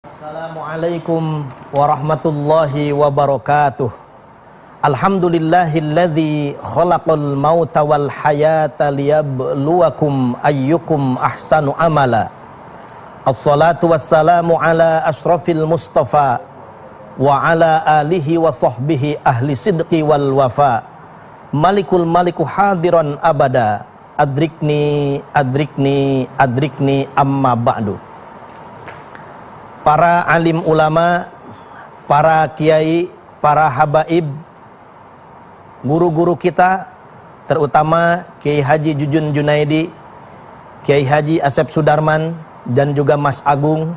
Assalamualaikum warahmatullahi wabarakatuh. Alhamdulillahilladzi khalaqal mauta wal hayata liyabluwakum ayyukum ahsanu amala. Assalatu wassalamu ala ashrafil mustafa wa ala alihi wa sahbihi ahli sidqi wal wafa. Malikul maliku hadiran abada. Adrikni amma ba'du. Para alim ulama, para kiai, para habaib, guru-guru kita, terutama Kiai Haji Jujun Junaidi, Kiai Haji Asep Sudarman, dan juga Mas Agung,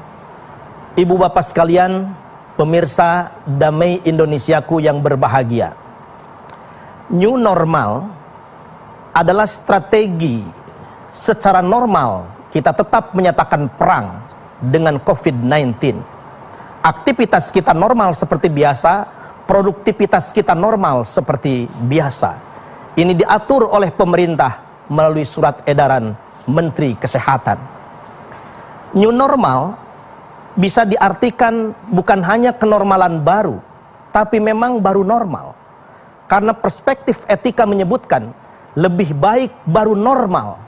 ibu bapak sekalian, pemirsa Damai Indonesiaku yang berbahagia. New normal adalah strategi secara normal kita tetap menyatakan perang dengan COVID-19. Aktivitas kita normal seperti biasa, produktivitas kita normal seperti biasa. Ini diatur oleh pemerintah melalui surat edaran Menteri Kesehatan. New normal bisa diartikan bukan hanya kenormalan baru, tapi memang baru normal. Karena perspektif etika menyebutkan lebih baik baru normal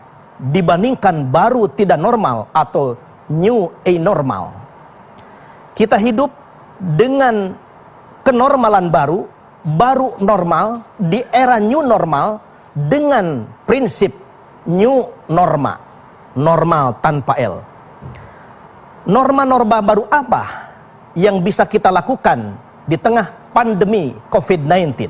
dibandingkan baru tidak normal atau new anormal. Kita hidup dengan kenormalan baru normal di era new normal dengan prinsip new norma, normal tanpa L. Norma-norma baru apa yang bisa kita lakukan di tengah pandemi COVID-19?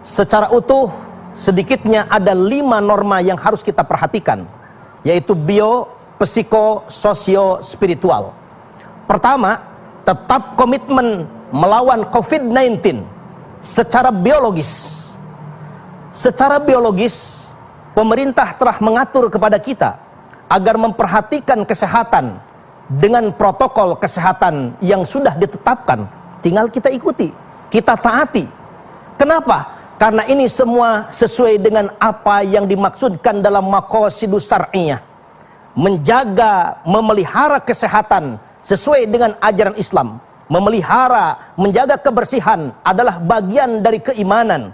Secara utuh, sedikitnya ada 5 norma yang harus kita perhatikan, yaitu bio, psiko, sosio, spiritual. Pertama, tetap komitmen melawan COVID-19 secara biologis. Secara biologis, pemerintah telah mengatur kepada kita agar memperhatikan kesehatan dengan protokol kesehatan yang sudah ditetapkan. Tinggal kita ikuti, kita taati. Kenapa? Karena ini semua sesuai dengan apa yang dimaksudkan dalam maqasidus syar'iyyah. Menjaga, memelihara kesehatan sesuai dengan ajaran Islam. Memelihara, menjaga kebersihan adalah bagian dari keimanan.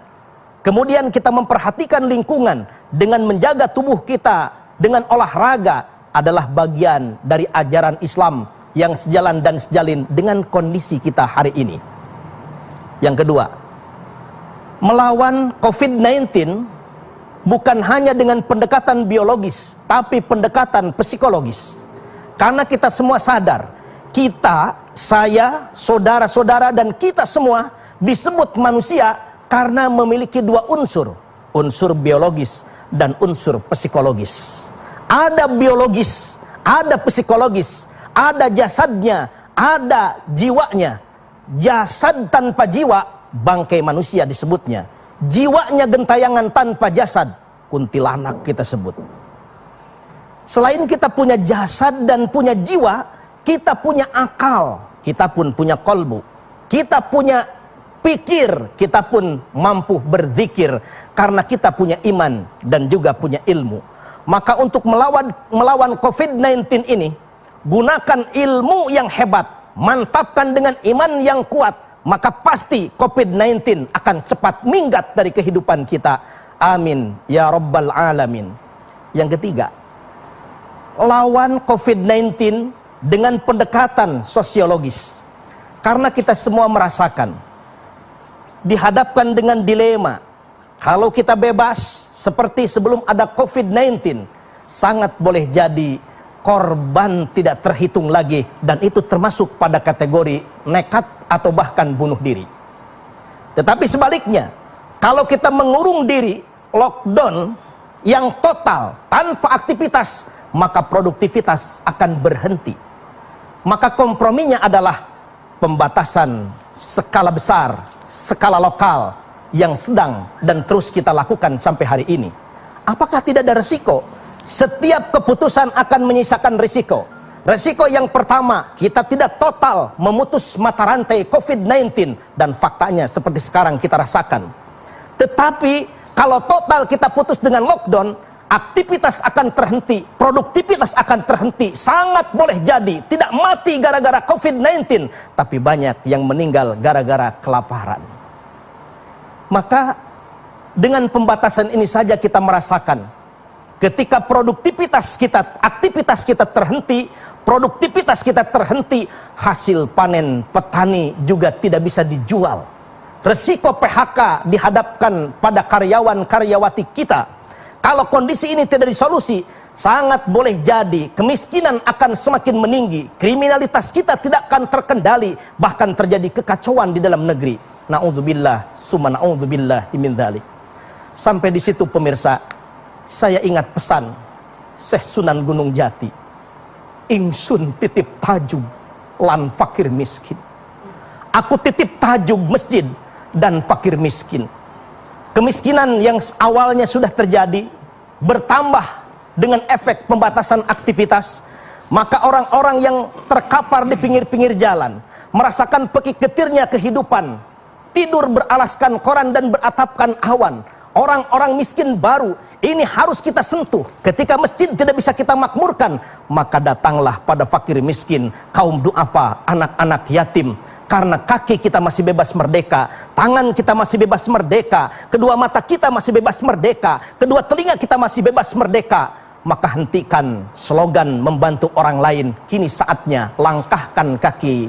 Kemudian kita memperhatikan lingkungan dengan menjaga tubuh kita dengan olahraga adalah bagian dari ajaran Islam yang sejalan dan sejalin dengan kondisi kita hari ini. Yang kedua, melawan COVID-19 bukan hanya dengan pendekatan biologis, tapi pendekatan psikologis. Karena kita semua sadar, kita, saya, saudara-saudara, dan kita semua disebut manusia karena memiliki 2 unsur. Unsur biologis dan unsur psikologis. Ada biologis, ada psikologis, ada jasadnya, ada jiwanya. Jasad tanpa jiwa, bangkai manusia disebutnya. Jiwanya gentayangan tanpa jasad, kuntilanak kita sebut. Selain kita punya jasad dan punya jiwa, kita punya akal, kita pun punya kolbu. Kita punya pikir, kita pun mampu berzikir karena kita punya iman dan juga punya ilmu. Maka untuk melawan COVID-19 ini, gunakan ilmu yang hebat, mantapkan dengan iman yang kuat, maka pasti COVID-19 akan cepat minggat dari kehidupan kita. Amin ya rabbal alamin. Yang ketiga, lawan COVID-19 dengan pendekatan sosiologis. Karena kita semua merasakan dihadapkan dengan dilema. Kalau kita bebas seperti sebelum ada COVID-19, sangat boleh jadi korban tidak terhitung lagi, dan itu termasuk pada kategori nekat atau bahkan bunuh diri. Tetapi sebaliknya, kalau kita mengurung diri, lockdown yang total tanpa aktivitas, maka produktivitas akan berhenti. Maka komprominya adalah pembatasan skala besar, skala lokal yang sedang dan terus kita lakukan sampai hari ini. Apakah tidak ada resiko? Setiap keputusan akan menyisakan risiko. Risiko yang pertama, kita tidak total memutus mata rantai COVID-19, dan faktanya seperti sekarang kita rasakan. Tetapi kalau total kita putus dengan lockdown, aktivitas akan terhenti, produktivitas akan terhenti. Sangat boleh jadi tidak mati gara-gara COVID-19, tapi banyak yang meninggal gara-gara kelaparan. Maka dengan pembatasan ini saja kita merasakan, ketika produktivitas kita, aktivitas kita terhenti, produktivitas kita terhenti, hasil panen petani juga tidak bisa dijual. Resiko PHK dihadapkan pada karyawan-karyawati kita. Kalau kondisi ini tidak disolusi, sangat boleh jadi kemiskinan akan semakin meninggi, kriminalitas kita tidak akan terkendali, bahkan terjadi kekacauan di dalam negeri. Na'udzubillah, summa na'udzubillahi min dzalik. Sampai di situ pemirsa, saya ingat pesan Syekh Sunan Gunung Jati. Ingsun titip tajub lan fakir miskin. Aku titip tajub masjid dan fakir miskin. Kemiskinan yang awalnya sudah terjadi bertambah dengan efek pembatasan aktivitas, maka orang-orang yang terkapar di pinggir-pinggir jalan merasakan pekik-ketirnya kehidupan, tidur beralaskan koran dan beratapkan awan. Orang-orang miskin baru ini harus kita sentuh. Ketika masjid tidak bisa kita makmurkan, maka datanglah pada fakir miskin, kaum duafa, anak-anak yatim. Karena kaki kita masih bebas merdeka, tangan kita masih bebas merdeka, kedua mata kita masih bebas merdeka, kedua telinga kita masih bebas merdeka. Maka hentikan slogan membantu orang lain. Kini saatnya langkahkan kaki,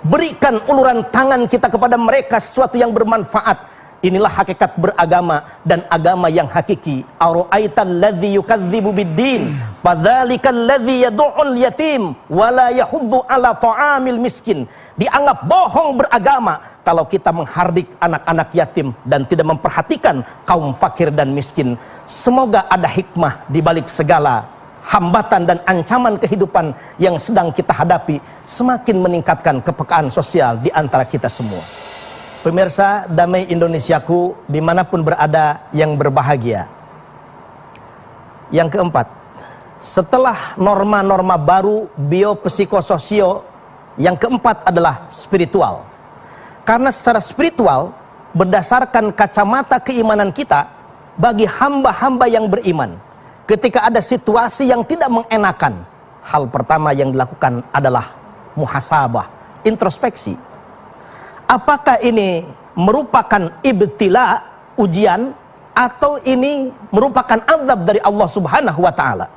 berikan uluran tangan kita kepada mereka sesuatu yang bermanfaat. Inilah hakikat beragama dan agama yang hakiki. Ara'aital ladzi yukadzibu biddin fadzalikal ladzi yad'ul yatim wala yahuddu ala ta'amil miskin. Dianggap bohong beragama kalau kita menghardik anak-anak yatim dan tidak memperhatikan kaum fakir dan miskin. Semoga ada hikmah di balik segala hambatan dan ancaman kehidupan yang sedang kita hadapi, semakin meningkatkan kepekaan sosial di antara kita semua. Pemirsa Damai Indonesiaku, dimanapun berada yang berbahagia. Yang keempat, setelah norma-norma baru biopsikososio, yang keempat adalah spiritual. Karena secara spiritual, berdasarkan kacamata keimanan kita, bagi hamba-hamba yang beriman, ketika ada situasi yang tidak mengenakan, hal pertama yang dilakukan adalah muhasabah, introspeksi. Apakah ini merupakan ibtila, ujian, atau ini merupakan azab dari Allah Subhanahu wa ta'ala?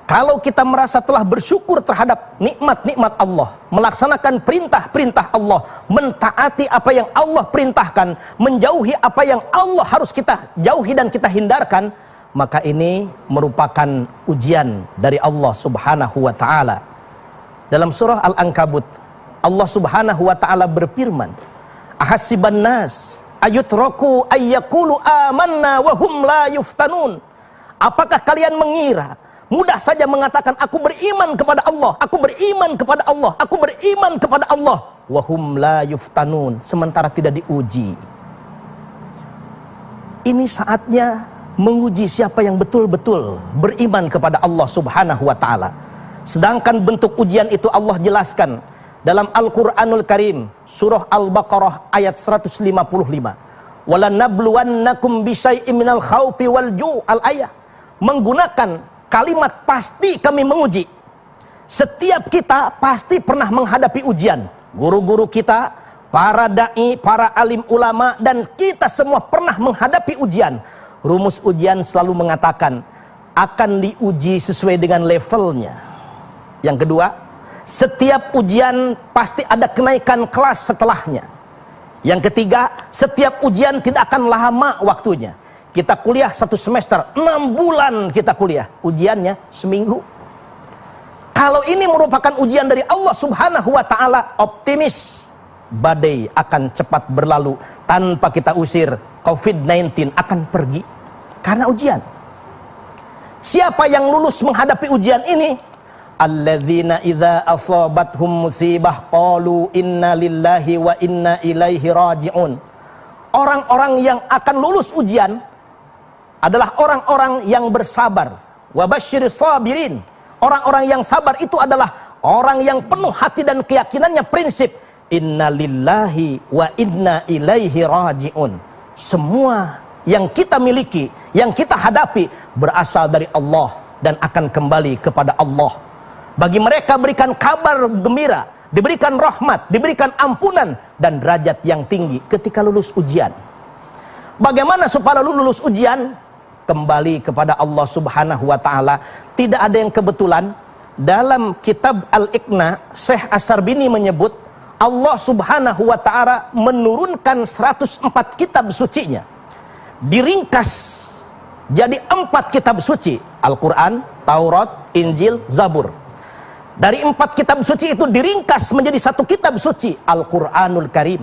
Kalau kita merasa telah bersyukur terhadap nikmat-nikmat Allah, melaksanakan perintah-perintah Allah, mentaati apa yang Allah perintahkan, menjauhi apa yang Allah harus kita jauhi dan kita hindarkan, maka ini merupakan ujian dari Allah Subhanahu wa ta'ala. Dalam surah Al-Ankabut, Allah Subhanahu wa ta'ala berfirman, ahasiban nas ayutraku ayyakulu amanna wa hum la yuftanun. Apakah kalian mengira mudah saja mengatakan aku beriman kepada Allah, aku beriman kepada Allah, aku beriman kepada Allah, wa hum la yuftanun, sementara tidak diuji? Ini saatnya menguji siapa yang betul-betul beriman kepada Allah Subhanahu wa ta'ala. Sedangkan bentuk ujian itu Allah jelaskan dalam Al-Quranul Karim, surah Al-Baqarah ayat 155. Walanabluwannakum bisyai'im minal khawfi wal ju' al-ayah. Menggunakan kalimat pasti kami menguji. Setiap kita pasti pernah menghadapi ujian. Guru-guru kita, para da'i, para alim ulama, dan kita semua pernah menghadapi ujian. Rumus ujian selalu mengatakan akan diuji sesuai dengan levelnya. Yang kedua, setiap ujian pasti ada kenaikan kelas setelahnya. Yang ketiga, setiap ujian tidak akan lama waktunya. Kita kuliah 1 semester, 6 bulan kita kuliah, ujiannya seminggu. Kalau ini merupakan ujian dari Allah Subhanahu wa ta'ala, optimis, badai akan cepat berlalu tanpa kita usir. COVID-19 akan pergi karena ujian. Siapa yang lulus menghadapi ujian ini? Alladzina idza asabathum musibah qalu inna lillahi wa inna ilaihi raji'un. Orang-orang yang akan lulus ujian adalah orang-orang yang bersabar. Wa basyiris sabirin. Orang-orang yang sabar itu adalah orang yang penuh hati dan keyakinannya prinsip inna lillahi wa inna ilaihi raji'un. Semua yang kita miliki, yang kita hadapi berasal dari Allah dan akan kembali kepada Allah. Bagi mereka berikan kabar gembira, diberikan rahmat, diberikan ampunan dan derajat yang tinggi ketika lulus ujian. Bagaimana supaya lulus ujian? Kembali kepada Allah Subhanahu wa taala. Tidak ada yang kebetulan. Dalam kitab Al-Iqna, Syekh As-Sarbini menyebut Allah Subhanahu wa taala menurunkan 104 kitab sucinya, diringkas jadi 4 kitab suci: Al-Quran, Taurat, Injil, Zabur. Dari 4 kitab suci itu diringkas menjadi 1 kitab suci, Al-Quranul Karim.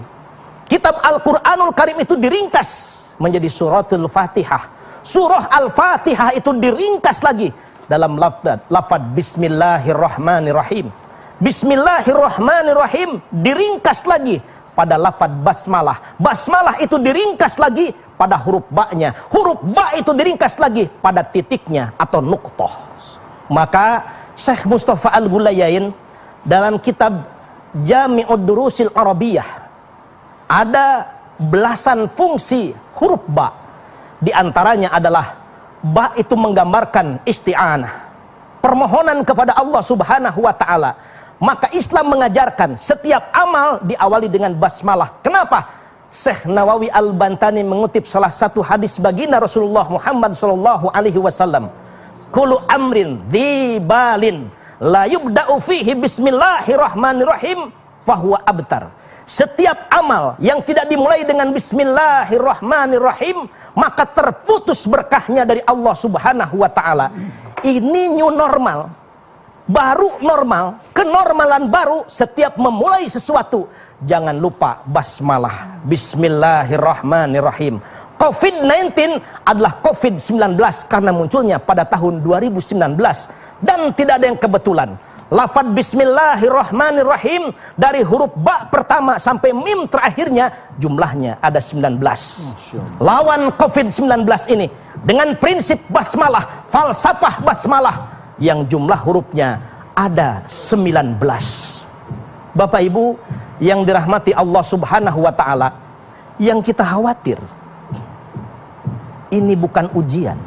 Kitab Al-Quranul Karim itu diringkas menjadi suratul Fatihah. Surah Al-Fatihah itu diringkas lagi dalam lafaz Bismillahirrahmanirrahim. Bismillahirrahmanirrahim diringkas lagi pada lafaz basmalah. Basmalah itu diringkas lagi pada huruf ba-nya. Huruf ba itu diringkas lagi pada titiknya atau nuqtoh. Maka Syekh Mustafa Al-Gulayain dalam kitab Jami'ud Durusil Arabiyah ada belasan fungsi huruf ba. Di antaranya adalah ba itu menggambarkan isti'anah, permohonan kepada Allah Subhanahu wa taala. Maka Islam mengajarkan setiap amal diawali dengan basmalah. Kenapa? Syekh Nawawi Al-Bantani mengutip salah satu hadis baginda Rasulullah Muhammad sallallahu alaihi wasallam, "Kullu amrin dzibalin la yubda'u fihi bismillahirrahmanirrahim fahuwa abtar." Setiap amal yang tidak dimulai dengan bismillahirrahmanirrahim, maka terputus berkahnya dari Allah Subhanahu wa taala. Ini new normal, baru normal, kenormalan baru. Setiap memulai sesuatu jangan lupa basmalah, bismillahirrahmanirrahim. COVID-19 adalah COVID-19 karena munculnya pada tahun 2019 dan tidak ada yang kebetulan. Lafaz bismillahirrahmanirrahim dari huruf ba pertama sampai mim terakhirnya jumlahnya ada 19. Lawan COVID-19 ini dengan prinsip basmalah, falsafah basmalah yang jumlah hurufnya ada 19. Bapak Ibu yang dirahmati Allah Subhanahu wa taala, yang kita khawatir ini bukan ujian,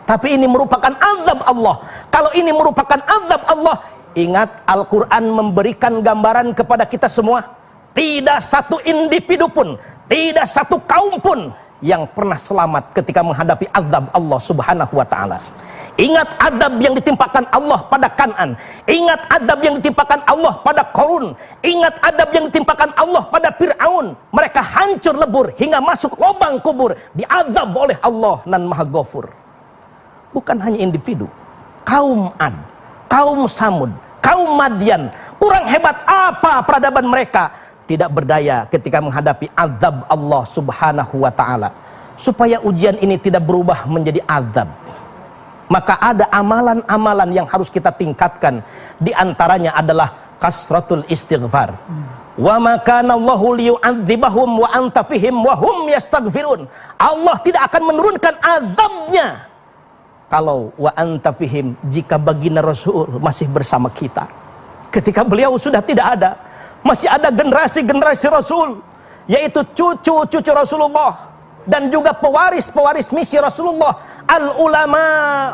tapi ini merupakan azab Allah. Kalau ini merupakan azab Allah, ingat Al-Quran memberikan gambaran kepada kita semua, tidak satu individu pun, tidak satu kaum pun yang pernah selamat ketika menghadapi azab Allah Subhanahu wa taala. Ingat adab yang ditimpakan Allah pada Kan'an, ingat adab yang ditimpakan Allah pada Qarun, ingat adab yang ditimpakan Allah pada Fir'aun. Mereka hancur lebur hingga masuk lubang kubur, diazab oleh Allah nan Maha Ghafur. Bukan hanya individu, kaum Ad, kaum Samud, kaum Madian, kurang hebat apa peradaban mereka, tidak berdaya ketika menghadapi azab Allah Subhanahu wa taala. Supaya ujian ini tidak berubah menjadi azab, maka ada amalan-amalan yang harus kita tingkatkan. Di antaranya adalah kasratul istighfar. Wa ma kana Allahu liyu'adzibahum wa anta fihim wa hum yastaghfirun. Allah tidak akan menurunkan azabnya kalau wa anta fihim, jika baginda Rasul masih bersama kita. Ketika beliau sudah tidak ada, masih ada generasi-generasi Rasul, yaitu cucu-cucu Rasulullah dan juga pewaris-pewaris misi Rasulullah. Al-ulama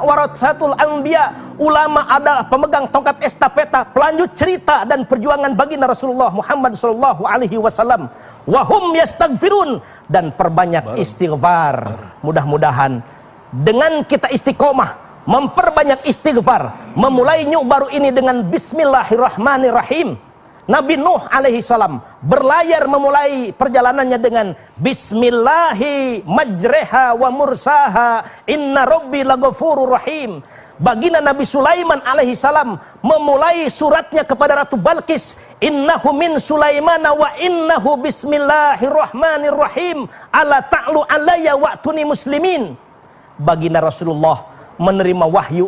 waratsatul anbiya, ulama adalah pemegang tongkat estafeta, pelanjut cerita dan perjuangan baginda Rasulullah Muhammad sallallahu alaihi wasallam. Wa hum yastaghfirun, dan perbanyak istighfar. Mudah-mudahan dengan kita istiqomah memperbanyak istighfar, memulai new baru ini dengan bismillahirrahmanirrahim. Nabi Nuh alaihi salam berlayar memulai perjalanannya dengan bismillahi majreha wa mursaha inna rabbi laghafurur rahim. Baginda Nabi Sulaiman alaihi salam memulai suratnya kepada Ratu Balqis, innahu min Sulaimana wa innahu bismillahirrahmanirrahim ala ta'lu alayya wa'tuni muslimin. Baginda Rasulullah menerima wahyu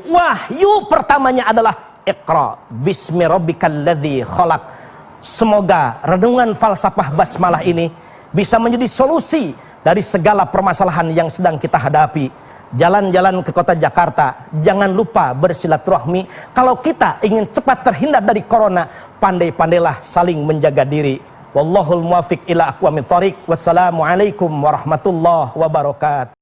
pertamanya adalah Iqra bismi rabbikal ladzi khalaq. Semoga renungan falsafah basmalah ini bisa menjadi solusi dari segala permasalahan yang sedang kita hadapi. Jalan-jalan ke kota Jakarta, jangan lupa bersilaturahmi. Kalau kita ingin cepat terhindar dari corona, pandai-pandailah saling menjaga diri. Wallahul muwaffiq ila aqwamit thoriq. Wassalamualaikum warahmatullahi wabarakatuh.